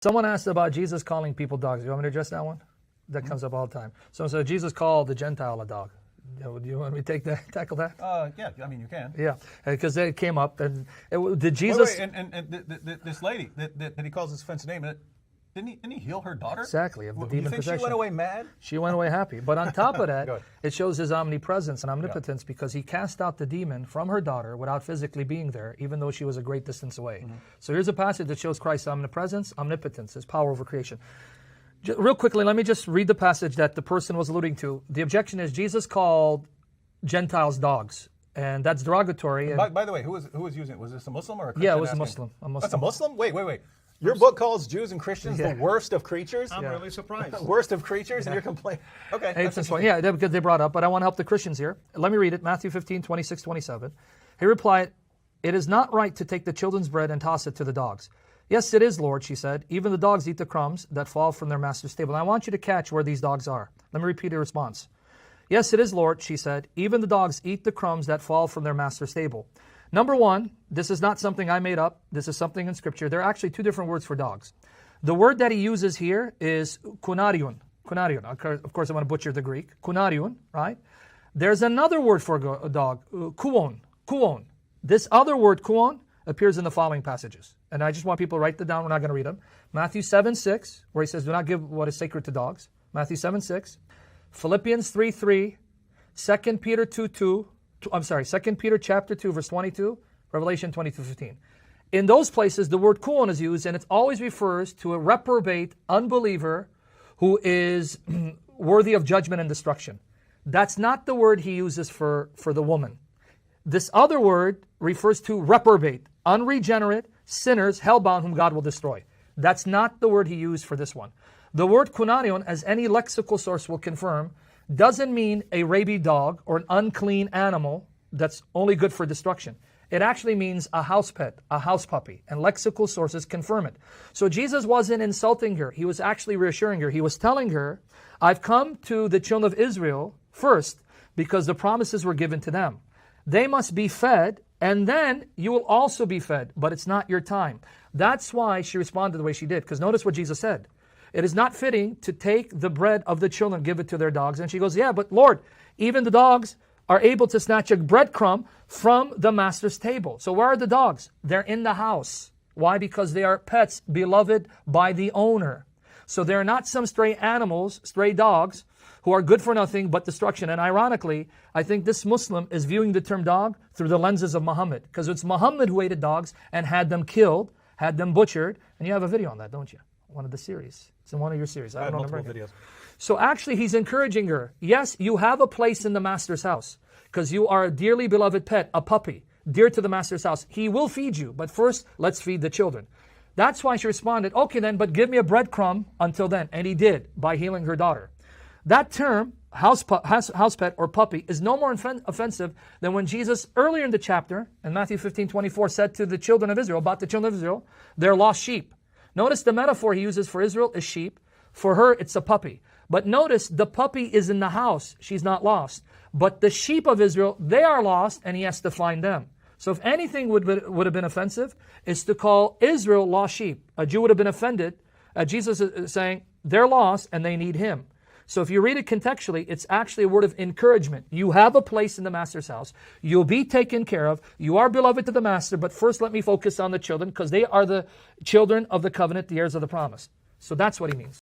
Someone asked about Jesus calling people dogs. You want me to address that one? That comes up all the time. So Jesus called the Gentile a dog. Do you want me to tackle that? Yeah, I mean, you can. Yeah, because it came up. And did Jesus... Wait, this lady that he calls this offensive name, didn't he heal her daughter? Exactly, of the demon you think possession. She went away mad? She went away happy. But on top of that, it shows his omnipresence and omnipotence because he cast out the demon from her daughter without physically being there, even though she was a great distance away. So here's a passage that shows Christ's omnipresence, omnipotence, his power over creation. Real quickly, let me just read the passage that the person was alluding to. The objection is Jesus called Gentiles dogs, and that's derogatory. And by the way, who was using it? Was this a Muslim or a Christian? Yeah, it was a Muslim. That's a Muslim? Wait. Your book calls Jews and Christians the worst of creatures? I'm really surprised. Worst of creatures, and you're complaining. Okay. Yeah, because they brought up, but I want to help the Christians here. Let me read it, Matthew 15, 26, 27. He replied, "It is not right to take the children's bread and toss it to the dogs." "Yes, it is, Lord," she said. "Even the dogs eat the crumbs that fall from their master's table." And I want you to catch where these dogs are. Let me repeat the response. "Yes, it is, Lord," she said. "Even the dogs eat the crumbs that fall from their master's table." Number one, this is not something I made up. This is something in Scripture. There are actually two different words for dogs. The word that he uses here is kunarion. Kunarion. Of course, I'm going to butcher the Greek. Kunarion, right? There's another word for a dog, kuon. Kuon. This other word, kuon, appears in the following passages. And I just want people to write them down. We're not going to read them. Matthew 7:6, where he says, "Do not give what is sacred to dogs." Matthew 7:6. Philippians 3:3. 2 Peter 2:2. 2 Peter chapter 2, verse 22. Revelation 22:15. In those places, the word kuon is used, and it always refers to a reprobate unbeliever who is worthy of judgment and destruction. That's not the word he uses for the woman. This other word refers to reprobate, unregenerate, sinners, hellbound, whom God will destroy. That's not the word he used for this one. The word kunarion, as any lexical source will confirm, doesn't mean a rabid dog or an unclean animal that's only good for destruction. It actually means a house pet, a house puppy, and lexical sources confirm it. So Jesus wasn't insulting her. He was actually reassuring her. He was telling her, I've come to the children of Israel first because the promises were given to them. They must be fed, and then you will also be fed, but it's not your time. That's why she responded the way she did, because notice what Jesus said. It is not fitting to take the bread of the children and give it to their dogs. And she goes, yeah, but Lord, even the dogs are able to snatch a breadcrumb from the master's table. So where are the dogs? They're in the house. Why? Because they are pets beloved by the owner. So they're not some stray animals, stray dogs, who are good for nothing but destruction. And ironically, I think this Muslim is viewing the term dog through the lenses of Muhammad, because it's Muhammad who hated dogs and had them killed, had them butchered. And you have a video on that, don't you? One of the series. It's in one of your series. I have multiple videos. So actually, he's encouraging her. Yes, you have a place in the master's house because you are a dearly beloved pet, a puppy, dear to the master's house. He will feed you, but first, let's feed the children. That's why she responded, okay then, but give me a breadcrumb until then. And he did by healing her daughter. That term, house pet or puppy, is no more offensive than when Jesus, earlier in the chapter, in Matthew 15:24, said to the children of Israel, about the children of Israel, they're lost sheep. Notice the metaphor he uses for Israel is sheep. For her, it's a puppy. But notice the puppy is in the house. She's not lost. But the sheep of Israel, they are lost, and he has to find them. So if anything would have been offensive, is to call Israel lost sheep. A Jew would have been offended. Jesus is saying they're lost and they need him. So if you read it contextually, it's actually a word of encouragement. You have a place in the master's house. You'll be taken care of. You are beloved to the master, but first let me focus on the children because they are the children of the covenant, the heirs of the promise. So that's what he means.